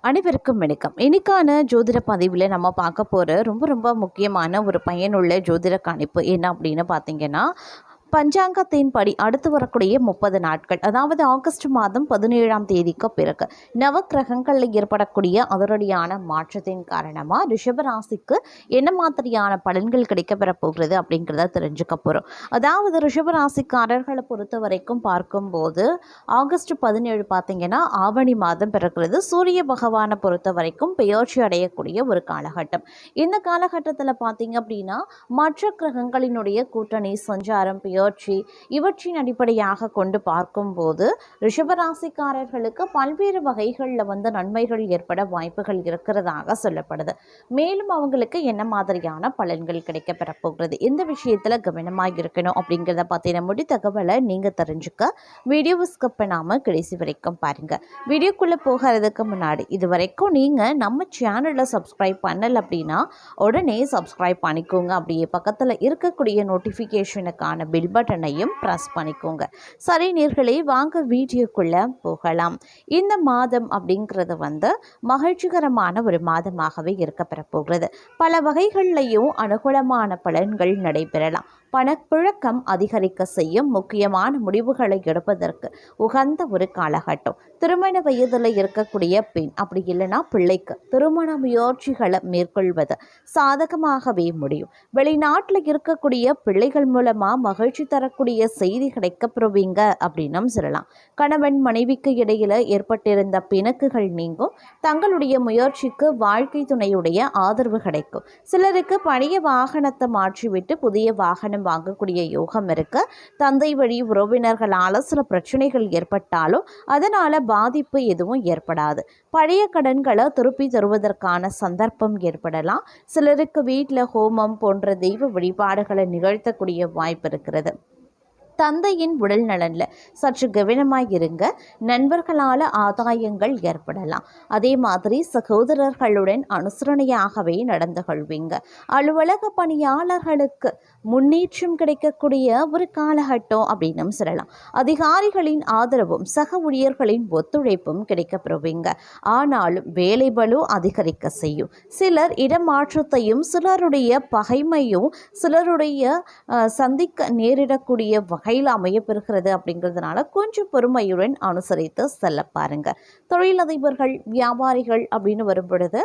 அனைவருக்கும் வணக்கம். இன்னைக்கான ஜோதிட பதிவில் நம்ம பார்க்க போகிற ரொம்ப முக்கியமான ஒரு பயனுள்ள ஜோதிட கணிப்பு என்ன அப்படின்னு பார்த்தீங்கன்னா, பஞ்சாங்கத்தின் படி அடுத்து வரக்கூடிய 30 நாட்கள், அதாவது ஆகஸ்ட் மாதம் 17ஆம் தேதிக்கு பிறகு நவக்கிரகங்களில் ஏற்படக்கூடிய அதிரடியான மாற்றத்தின் காரணமாக ரிஷபராசிக்கு என்ன மாதிரியான பலன்கள் கிடைக்கப்பெற போகிறது அப்படிங்கிறத தெரிஞ்சுக்க போகிறோம். அதாவது ரிஷபராசிக்காரர்களை பொறுத்த வரைக்கும் பார்க்கும்போது ஆகஸ்ட் 17 பார்த்தீங்கன்னா ஆவணி மாதம் பிறக்கிறது. சூரிய பகவானை பொறுத்த வரைக்கும் பெயர்ச்சி அடையக்கூடிய ஒரு காலகட்டம். இந்த காலகட்டத்தில் பார்த்தீங்க அப்படின்னா மற்ற கிரகங்களினுடைய கூட்டணி சஞ்சாரம் இவற்றின் அடிப்படையாக கொண்டு பார்க்கும்போது ரிஷபராசிக்காரர்களுக்கு பல்வேறு வகைகளில் நன்மைகள் ஏற்பட வாய்ப்புகள் இருக்கிறதாக சொல்லப்படுது. மேலும் அவங்களுக்கு என்ன மாதிரியான பலன்கள் கிடைக்கப்பெற போகிறது, இந்த விஷயத்தில் கவனமாக இருக்கணும் அப்படிங்கிறத பற்றின முடி தகவலை நீங்கள் தெரிஞ்சுக்க வீடியோவை ஸ்கிப் பண்ணாமல் கடைசி வரைக்கும் பாருங்கள். வீடியோக்குள்ளே போகிறதுக்கு முன்னாடி இது வரைக்கும் நீங்கள் நம்ம சேனலில் சப்ஸ்கிரைப் பண்ணலை அப்படின்னா உடனே சப்ஸ்கிரைப் பண்ணிக்கோங்க. அப்படியே பக்கத்தில் இருக்கக்கூடிய நோட்டிஃபிகேஷனுக்கான பில் பட்டனையும் ப்ரெஸ் பண்ணிக்கோங்க. சரி நேர்களே, வாங்க வீடியோக்குள்ள போகலாம். இந்த மாதம் அப்படிங்கிறது மகிழ்ச்சிகரமான ஒரு மாதமாகவே இருக்கப்பெற போகிறது. பல வகைகளிலையும் அனுகூலமான பலன்கள் நடைபெறலாம். பணப்புழக்கம் அதிகரிக்க செய்யும் முக்கியமான முடிவுகளை எடுப்பதற்கு உகந்த ஒரு காலகட்டம். திருமண வயதில் இருக்கக்கூடிய பெண் அப்படி இல்லைன்னா பிள்ளைக்கு திருமண முயற்சிகளை மேற்கொள்வது சாதகமாகவே முடியும். வெளிநாட்டில் இருக்கக்கூடிய பிள்ளைகள் மூலமாக மகிழ்ச்சி தரக்கூடிய செய்தி கிடைக்கப்பெறுவீங்க அப்படின்னும் சொல்லலாம். கணவன் மனைவிக்கு இடையில ஏற்பட்டிருந்த பிணக்குகள் நீங்கும். தங்களுடைய முயற்சிக்கு வாழ்க்கை துணையுடைய ஆதரவு கிடைக்கும். சிலருக்கு பழைய வாகனத்தை மாற்றிவிட்டு புதிய வாகனம் வாங்கக்கூடிய யோகம் இருக்கு. தந்தை வழி உறவினர்களால் சில பிரச்சனைகள் ஏற்பட்டாலும் அதனால பாதிப்பு எதுவும் ஏற்படாது. பழைய கடன்களை திருப்பி தருவதற்கான சந்தர்ப்பம் ஏற்படலாம். சிலருக்கு வீட்டில் ஹோமம் போன்ற தெய்வ வழிபாடுகளை நிகழ்த்தக்கூடிய வாய்ப்பு இருக்கிறது. தந்தையின் உடல் நலனில் சற்று கவனமாக இருங்க. நண்பர்களால் ஆதாயங்கள் ஏற்படலாம். அதே மாதிரி சகோதரர்களுடன் அனுசரணையாகவே நடந்து கொள்வீங்க. அலுவலக பணியாளர்களுக்கு முன்னேற்றம் கிடைக்கக்கூடிய ஒரு காலகட்டம் அப்படின்னு சொல்லலாம். அதிகாரிகளின் ஆதரவும் சக ஊழியர்களின் ஒத்துழைப்பும் கிடைக்கப்பெறுவீங்க. ஆனாலும் வேலை பளு அதிகரிக்க செய்யும். சிலர் இடமாற்றத்தையும் சிலருடைய பகைமையும் சிலருடைய சந்திக்க நேரிடக்கூடிய வகையில் அமையப்பெறுகிறது. அப்படிங்கிறதுனால கொஞ்சம் பொறுமையுடன் அனுசரித்து செல்ல பாருங்க. தொழிலதிபர்கள் வியாபாரிகள் அப்படின்னு வரும்பொழுது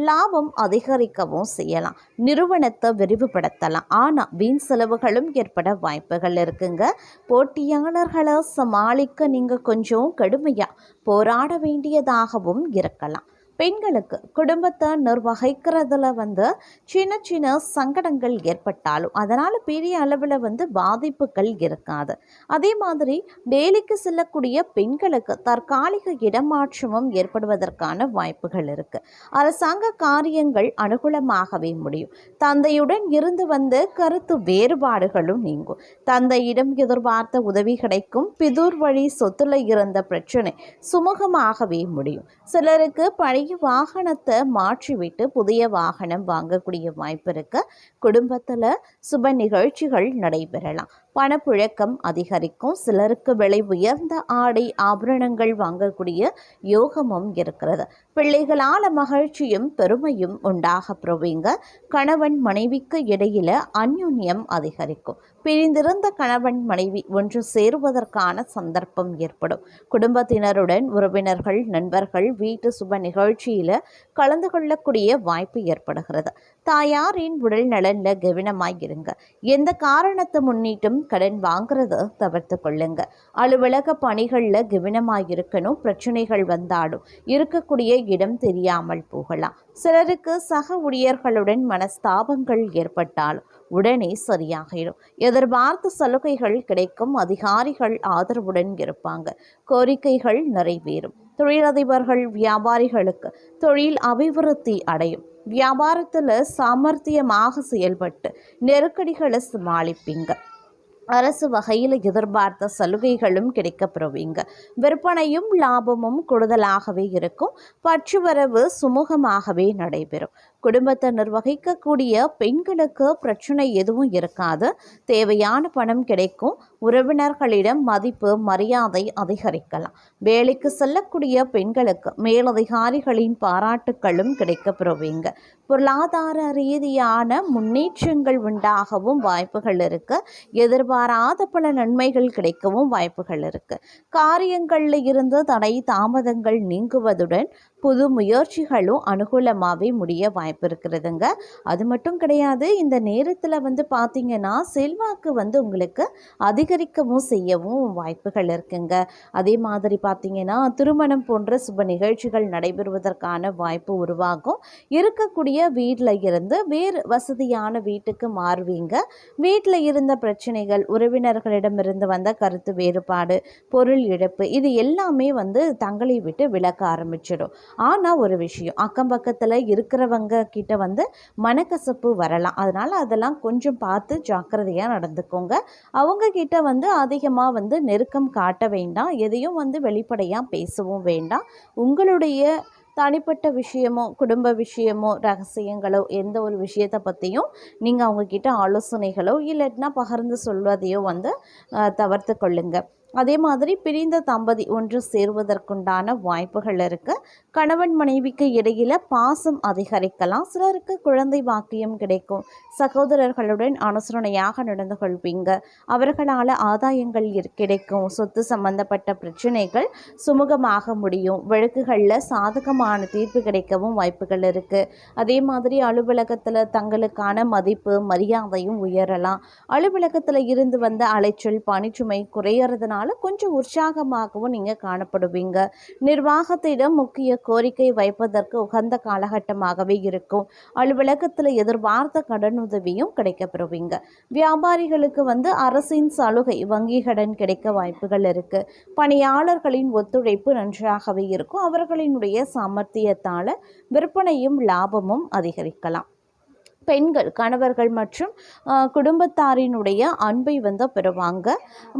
லாபம் அதிகரிக்கவும் செய்யலாம். நிறுவனத்தை விரிவுபடுத்தலாம். ஆனால் வீண் செலவுகளும் ஏற்பட வாய்ப்புகள் இருக்குங்க. போட்டியாளர்களை சமாளிக்க நீங்கள் கொஞ்சம் கடுமையாக போராட வேண்டியதாகவும் இருக்கலாம். பெண்களுக்கு குடும்பத்தை நிர்வகிக்கிறதுல சின்ன சங்கடங்கள் ஏற்பட்டாலும் அதனால் பெரிய அளவில் பாதிப்புகள் இருக்காது. அதே மாதிரி டெய்லிக்கு செல்லக்கூடிய பெண்களுக்கு தற்காலிக இடமாற்றமும் ஏற்படுவதற்கான வாய்ப்புகள் இருக்கு. அரசாங்க காரியங்கள் அனுகூலமாகவே முடியும். தந்தையுடன் இருந்து கருத்து வேறுபாடுகளும் நீங்கும். தந்தையிடம் எதிர்பார்த்த உதவி கிடைக்கும். பிதூர் வழி சொத்துல இருந்த பிரச்சனை சுமூகமாகவே முடியும். சிலருக்கு பழைய வாகனத்தை மாற்றிவிட்டு புதிய வாகனம் வாங்கக்கூடிய வாய்ப்பு இருக்கு. குடும்பத்தில் சுப நிகழ்ச்சிகள் நடைபெறலாம். பணப்புழக்கம் அதிகரிக்கும். சிலருக்கு விலை உயர்ந்த ஆடை ஆபரணங்கள் வாங்கக்கூடிய யோகமும் இருக்கிறது. பிள்ளைகளால் மகிழ்ச்சியும் பெருமையும் உண்டாக பெறுவீங்க. கணவன் மனைவிக்கு இடையில அந்யோன்யம் அதிகரிக்கும். பிரிந்திருந்த கணவன் மனைவி ஒன்று சேருவதற்கான சந்தர்ப்பம் ஏற்படும். குடும்பத்தினருடன் உறவினர்கள் நண்பர்கள் வீட்டு சுப நிகழ்ச்சியில கலந்து கொள்ளக்கூடிய வாய்ப்பு ஏற்படுகிறது. தாயாரின் உடல் நலன்ல கவனமாய் இருங்க. எந்த காரணத்தை முன்னிட்டும் கடன் வாங்குறத தவிர்த்து கொள்ளுங்க. அலுவலக பணிகள்ல கவனமாய் இருக்கணும். பிரச்சனைகள் வந்தாலும் இருக்கக்கூடிய இடம் தெரியாமல் போகலாம். சிலருக்கு சக ஊழியர்களுடன் மனஸ்தாபங்கள் ஏற்பட்டாலும் உடனே சரியாகிடும். எதிர்பார்த்த சலுகைகள் கிடைக்கும். அதிகாரிகள் ஆதரவுடன் இருப்பாங்க. கோரிக்கைகள் நிறைவேறும். தொழிலதிபர்கள் வியாபாரிகளுக்கு தொழில் அபிவிருத்தி அடையும். வியாபாரத்தில் சாமர்த்தியமாக செயல்பட்டு நெருக்கடிகளை சமாளிப்பீங்க. அரசு வகையில் எதிர்பார்த்த சலுகைகளும் கிடைக்கப்பெறுவீங்க. விற்பனையும் லாபமும் கூடுதலாகவே இருக்கும். பற்றுவரவு சுமூகமாகவே நடைபெறும். குடும்பத்தை நிர்வகிக்கக்கூடிய பெண்களுக்கு பிரச்சனை எதுவும் இருக்காது. தேவையான பணம் கிடைக்கும். உறவினர்களிடம் மதிப்பு மரியாதை அதிகரிக்கலாம். வேலைக்கு செல்லக்கூடிய பெண்களுக்கு மேலதிகாரிகளின் பாராட்டுக்களும் கிடைக்கப்பெறுவீங்க. பொருளாதார ரீதியான முன்னேற்றங்கள் உண்டாகவும் வாய்ப்புகள் இருக்கு. எதிர்பாராத பல நன்மைகள் கிடைக்கவும் வாய்ப்புகள் இருக்கு. காரியங்களில் இருந்து தடை தாமதங்கள் நீங்குவதுடன் புது முயற்சிகளும் அனுகூலமாகவே முடிய வாய்ப்பு இருக்கிறதுங்க. அது மட்டும் கிடையாது, இந்த நேரத்தில் பார்த்தீங்கன்னா செல்வாக்கு உங்களுக்கு அதிகரிக்கவும் செய்யவும் வாய்ப்புகள் இருக்குங்க. அதே மாதிரி பார்த்தீங்கன்னா திருமணம் போன்ற சுப நிகழ்ச்சிகள் நடைபெறுவதற்கான வாய்ப்பு உருவாகும். இருக்கக்கூடிய வீட்டில் இருந்து வேறு வசதியான வீட்டுக்கு மாறுவீங்க. வீட்டில் இருந்த பிரச்சனைகள், உறவினர்களிடமிருந்து வந்த கருத்து வேறுபாடு, பொருள் இழப்பு, இது எல்லாமே தங்களை விட்டு விலக ஆரம்பிச்சிடும். ஆனால் ஒரு விஷயம், அக்கம் பக்கத்தில் இருக்கிறவங்க கிட்ட மனக்கசப்பு வரலாம். அதனால் அதெல்லாம் கொஞ்சம் பார்த்து ஜாக்கிரதையாக நடந்துக்கோங்க. அவங்க கிட்ட அதிகமாக நெருக்கம் காட்ட வேண்டாம். எதையும் வெளிப்படையாக பேசவும் வேண்டாம். உங்களுடைய தனிப்பட்ட விஷயமோ குடும்ப விஷயமோ ரகசியங்களோ எந்த ஒரு விஷயத்தை பற்றியும் நீங்கள் அவங்கக்கிட்ட ஆலோசனைகளோ இல்லைன்னா பகிர்ந்து சொல்வதையோ தவிர்த்து கொள்ளுங்க. அதே மாதிரி பிரிந்த தம்பதி ஒன்று சேருவதற்குண்டான வாய்ப்புகள் இருக்குது. கணவன் மனைவிக்கு இடையில் பாசம் அதிகரிக்கலாம். சிலருக்கு குழந்தை வாக்கியம் கிடைக்கும். சகோதரர்களுடன் அனுசரணையாக நடந்து கொள்வீங்க. அவர்களால் ஆதாயங்கள் கிடைக்கும். சொத்து சம்பந்தப்பட்ட பிரச்சனைகள் சுமூகமாக முடியும். வழக்குகளில் சாதகமான தீர்ப்பு கிடைக்கவும் வாய்ப்புகள் இருக்குது. அதே மாதிரி அலுவலகத்தில் தங்களுக்கான மதிப்பு மரியாதையும் உயரலாம். அலுவலகத்தில் இருந்து வந்த அலைச்சல் பணிச்சுமை குறையறதுனால கொஞ்சம் உற்சாகமாகவும் நீங்கள் காணப்படுவீங்க. நிர்வாகத்திடம் முக்கிய கோரிக்கை வைப்பதற்கு உகந்த காலகட்டமாகவே இருக்கும். அலுவலகத்தில் எதிர்பார்த்த கடனுதவியும் கிடைக்கப்பெறுவீங்க. வியாபாரிகளுக்கு அரசின் சலுகை வங்கி கடன் கிடைக்க வாய்ப்புகள் இருக்கு. பணியாளர்களின் ஒத்துழைப்பு நன்றாகவே இருக்கும். அவர்களினுடைய சாமர்த்தியத்தால் விற்பனையும் லாபமும் அதிகரிக்கலாம். பெண்கள் கணவர்கள் மற்றும் குடும்பத்தாரினுடைய அன்பை பெறுவாங்க.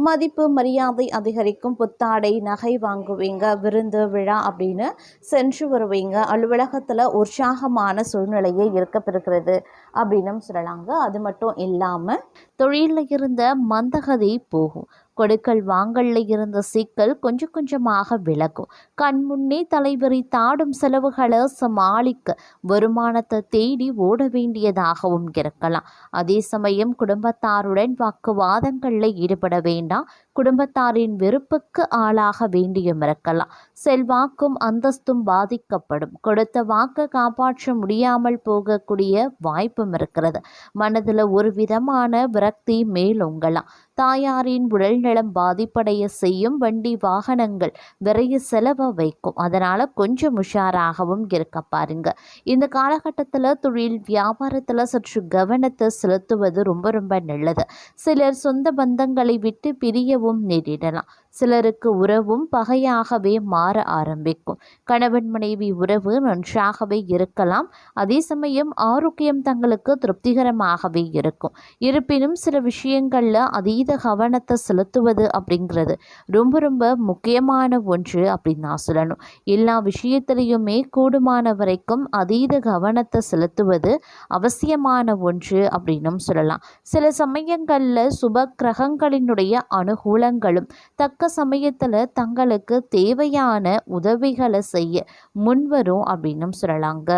மதிப்பு மரியாதை அதிகரிக்கும். புத்தாடை நகை வாங்குவீங்க. விருந்து விழா அப்படின்னு சென்று வருவீங்க. அலுவலகத்தில் உற்சாகமான சூழ்நிலையே இருக்கப்பெறுகிறது அப்படின்னு சொல்லலாங்க. அது மட்டும் இல்லாமல் தொழிலில் இருந்த மந்தகதி போகும். கொடுக்கல் வாங்கல்ல இருந்த சிக்கல் கொஞ்சம் கொஞ்சமாக விலகும். கண்முன்னே தலைவரி தாடும் செலவுகளை சமாளிக்க வருமானத்தை தேடி ஓட வேண்டியதாகவும் இருக்கலாம். அதே சமயம் குடும்பத்தாருடன் வாக்குவாதங்களில் ஈடுபட வேண்டாம். குடும்பத்தாரின் வெறுப்புக்கு ஆளாக வேண்டியும் இருக்கலாம். செல்வாக்கும் அந்தஸ்தும் பாதிக்கப்படும். கொடுத்த வாக்கு காப்பாற்ற முடியாமல் போகக்கூடிய வாய்ப்பும் இருக்கிறது. மனதில் ஒரு விதமான விரக்தி மேலோங்கலாம். தாயாரின் உடல்நலம் பாதிப்படைய செய்யும். வண்டி வாகனங்கள் விரைய செலவை வைக்கும். அதனால் கொஞ்சம் உஷாராகவும் இருக்க பாருங்க. இந்த காலகட்டத்தில் தொழில் வியாபாரத்தில் சற்று கவனத்தை செலுத்துவது ரொம்ப ரொம்ப நல்லது. சிலர் சொந்த பந்தங்களை விட்டு பிரியவும் நேரிடலாம். சிலருக்கு உறவும் பகையாகவே மாற ஆரம்பிக்கும். கணவன் மனைவி உறவு நன்றாகவே இருக்கலாம். அதே சமயம் ஆரோக்கியம் தங்களுக்கு திருப்திகரமாகவே இருக்கும். இருப்பினும் சில விஷயங்களில் அதீத கவனத்தை செலுத்துவது அப்படிங்கிறது ரொம்ப ரொம்ப முக்கியமான ஒன்று அப்படின்னு நான் சொல்லணும். எல்லா விஷயத்திலையுமே கூடுமான வரைக்கும் அதீத கவனத்தை செலுத்துவது அவசியமான ஒன்று அப்படின்னும் சொல்லலாம். சில சமயங்களில் சுப கிரகங்களினுடைய அனுகூலங்களும் தக்க சமயத்தில் தங்களுக்கு தேவையான உதவிகளை செய்ய முன்வரும் அப்படின்னும் சொல்லலாங்க.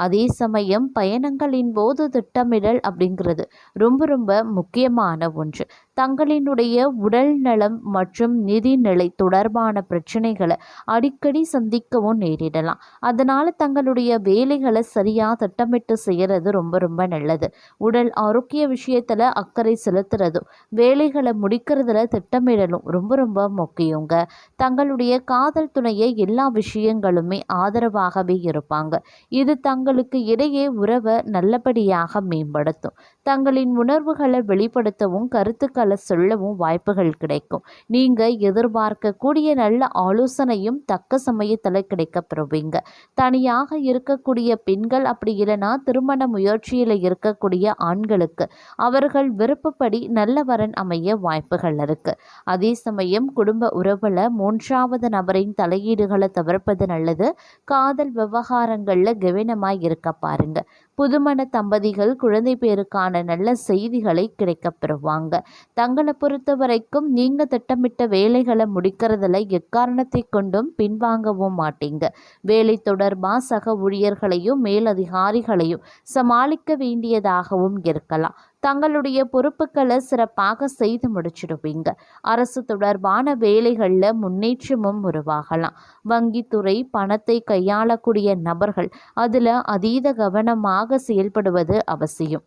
அதே சமயம் பயணங்களின் போது திட்டமிடல் அப்படிங்கிறது ரொம்ப ரொம்ப முக்கியமான ஒன்று. தங்களினுடைய உடல் நலம் மற்றும் நிதிநிலை தொடர்பான பிரச்சனைகளை அடிக்கடி சந்திக்கவும் நேரிடலாம். அதனால் தங்களுடைய வேலைகளை சரியாக திட்டமிட்டு செய்கிறது ரொம்ப ரொம்ப நல்லது. உடல் ஆரோக்கிய விஷயத்தில் அக்கறை செலுத்துறதும் வேலைகளை முடிக்கிறதுல திட்டமிடலும் ரொம்ப ரொம்ப முக்கியங்க. தங்களுடைய காதல் துணையை எல்லா விஷயங்களுமே ஆதரவாகவே இருப்பாங்க. இது தங்களுக்கு இடையே உறவை நல்லபடியாக மேம்படுத்தும். தங்களின் உணர்வுகளை வெளிப்படுத்தவும் கருத்துக்களை சொல்லவும் வாய்ப்புகள் கிடைக்கும். நீங்கள் எதிர்பார்க்கக்கூடிய நல்ல ஆலோசனையும் தக்க சமயத்தில் கிடைக்கப்பெறுவீங்க. தனியாக இருக்கக்கூடிய பெண்கள் அப்படி இல்லைனா திருமண முயற்சியில் இருக்கக்கூடிய ஆண்களுக்கு அவர்கள் விருப்பப்படி நல்ல வரன் அமைய வாய்ப்புகள் இருக்கு. அதே சமயம் குடும்ப உறவுல மூன்றாவது நபரின் தலையீடுகளை தவிர்ப்பது நல்லது. காதல் விவகாரங்களில் கவனமாய் இருக்க பாருங்க. புதுமண தம்பதிகள் குழந்தை பேருக்கான நல்ல செய்திகளை கிடைக்கப் பெறுவாங்க. தங்களை பொறுத்த வரைக்கும் நீங்கள் திட்டமிட்ட வேலைகளை முடிக்கிறதுல எக்காரணத்தை கொண்டும் பின்வாங்கவும் மாட்டீங்க. வேலை தொடர்பாக சக ஊழியர்களையும் மேலதிகாரிகளையும் சமாளிக்க வேண்டியதாகவும் இருக்கலாம். தங்களுடைய பொறுப்புகளை சிறப்பாக செய்து முடிச்சிடுவீங்க. அரசு தொடர்பான வேலைகளில் முன்னேற்றமும் உருவாகலாம். வங்கித்துறை, பணத்தை கையாளக்கூடிய நபர்கள் அதில் அதீத கவனமாக செயல்படுவது அவசியம்.